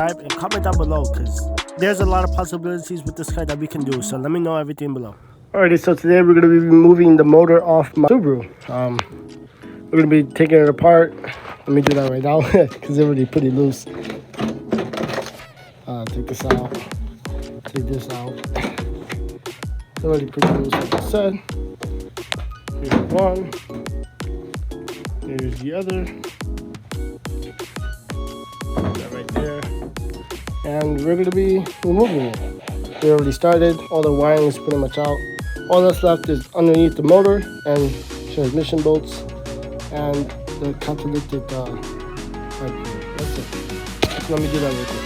subscribe, and comment down below because there's a lot of possibilities with this car that we can do. So let me know everything below. Alrighty, so today we're going to be removing the motor off my Subaru. We're going to be taking it apart. Let me do that right now because it's already pretty loose. Take this out. Take this out. It's already pretty loose, like I said. Here's one. Here's the other. That right there. And we're going to be removing it. We already started. All the wiring is pretty much out. All that's left is underneath the motor and transmission bolts and the catalytic pipe. That's it. So let me do that real quick.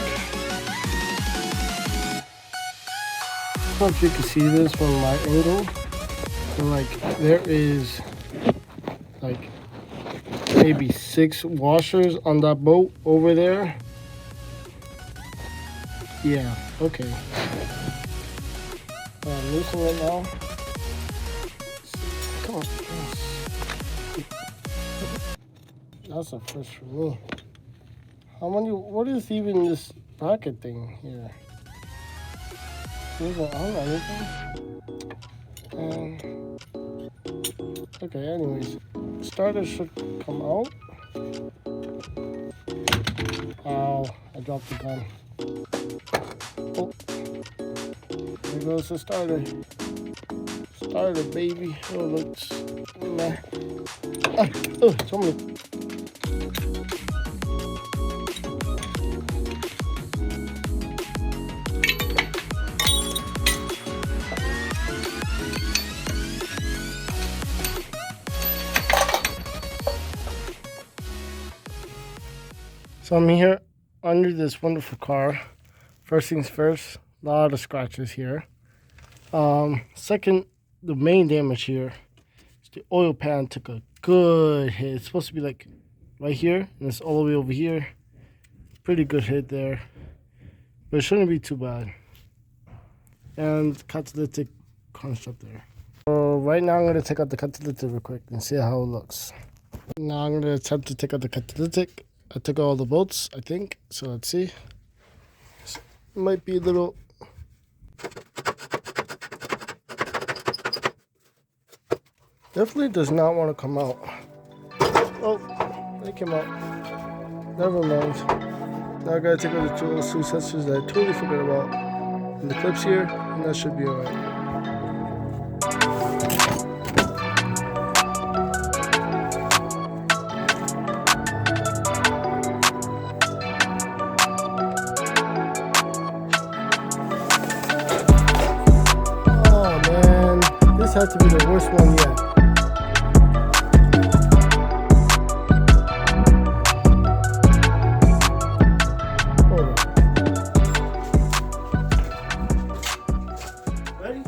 I don't know if you can see this from my angle. So like there is like maybe 6 washers on that bolt over there. Yeah, okay. Loosen it now. Come on. That's a first for me. What is even this bracket thing here? Is it on anything? Okay, anyways. Starter should come out. Ow, I dropped the gun. Oh. There goes the starter. Starter, baby. Oh, looks meh. Oh, somebody. So I'm here under this wonderful car. First things first, a lot of scratches here. Second, the main damage here is the oil pan took a good hit. It's supposed to be like right here, and it's all the way over here. Pretty good hit there, but it shouldn't be too bad. And catalytic construct there. So right now I'm going to take out the catalytic real quick and see how it looks. Now I'm going to attempt to take out the catalytic. I took out all the bolts, I think. So let's see. This might be a little. Definitely does not want to come out. Oh, they came out. Never mind. Now I gotta take out the 2 sensors that I totally forgot about. And the clips here, and that should be alright. This has to be the worst one yet. Hold on. Ready?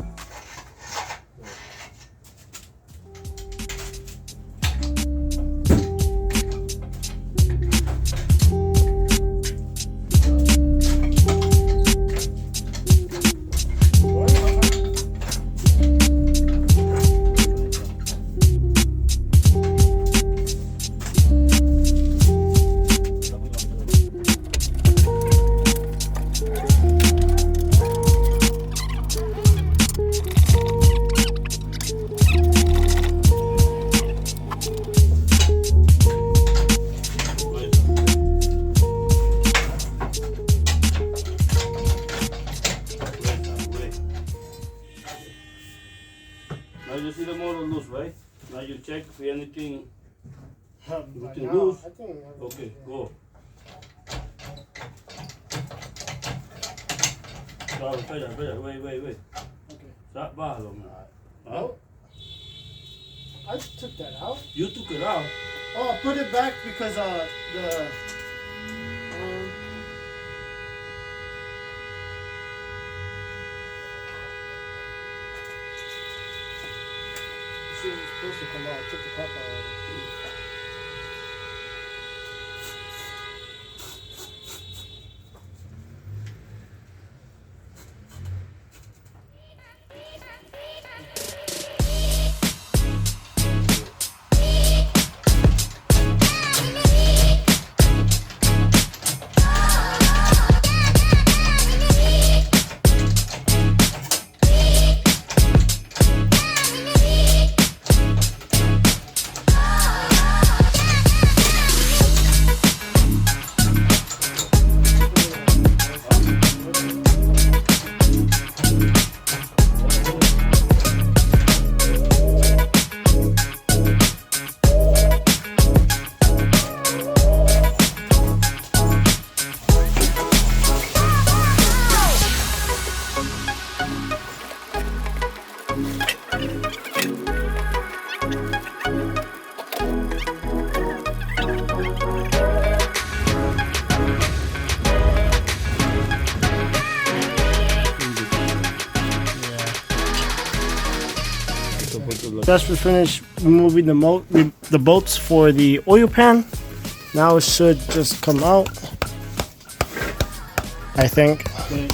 Now you see the motor loose, right? Now you check if anything Now, loose. I think Okay, go. Wait. Okay. Stop, bájalo, man. Huh? Oh. I took that out. You took it out. Oh, I put it back because the this was supposed to come out. I took the cup out. Just we finished removing the bolts for the oil pan. Now it should just come out, I think. Okay.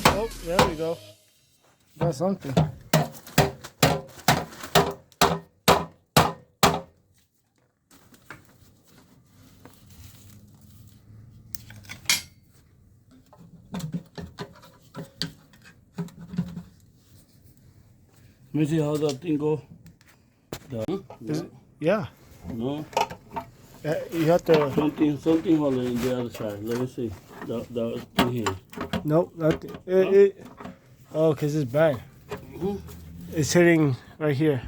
Oh, there we go. Got something. Let me see how that thing go. Yeah. No. You have to. Something hollow in the other side. Let me see. That thing here. Nope. Nothing. Oh, because it's bad. It's hitting right here.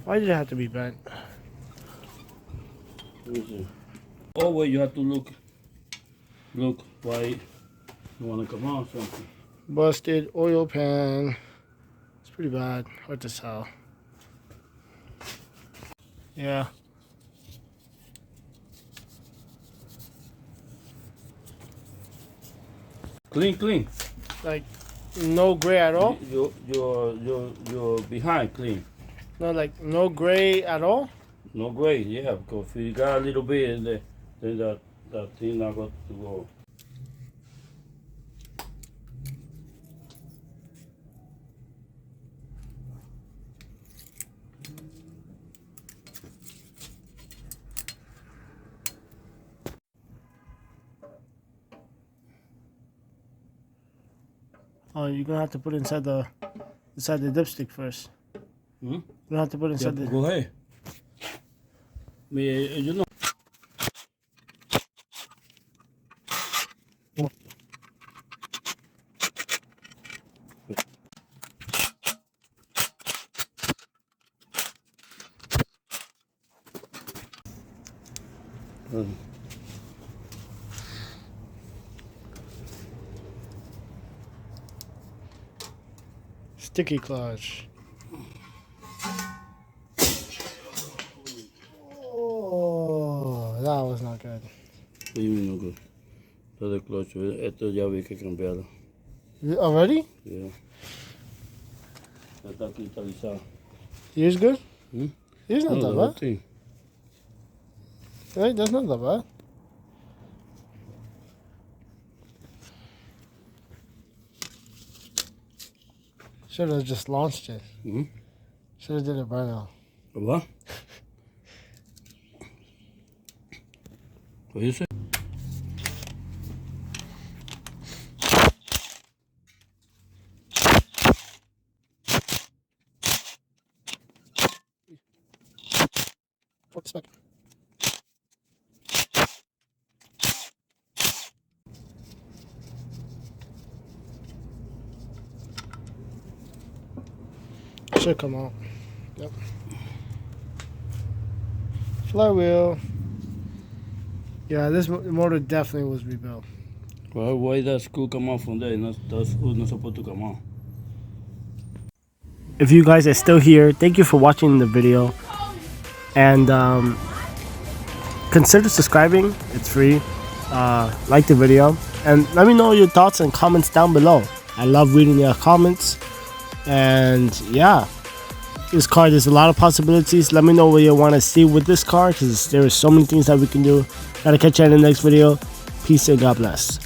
Why did it have to be bent? Let me see. Oh wait, you have to look. Look, why you wanna come out or something? Busted oil pan. It's pretty bad. Hard to tell. Yeah. Clean. Like no gray at all? You're behind clean. No, like no gray at all? No gray, yeah, because if you got a little bit in there, then that thing not got to go. Oh, you're gonna have to put it inside the dipstick first. You're gonna have to put it inside the. Go ahead. Me, you know. Sticky clutch. Oh, that was not good. What do you mean no good? Todo el clutch, esto ya vi que cambiarlo. Already? Yeah. Ya está cristalizado. Yours good? Hmm? Yours not that bad. Thing. Right, that's not that bad. Should have just launched it. Should have did it by now. What? What you say? What's back? Should come out. Yep. Flywheel. Yeah, this motor definitely was rebuilt. Well, why that screw come out from there? That screw not supposed to come out. If you guys are still here, thank you for watching the video. And consider subscribing. It's free. Like the video. And let me know your thoughts and comments down below. I love reading your comments. And yeah, this car, there's a lot of possibilities. Let me know what you want to see with this car, because there are so many things that we can do. Gotta catch you in the next video. Peace and God bless.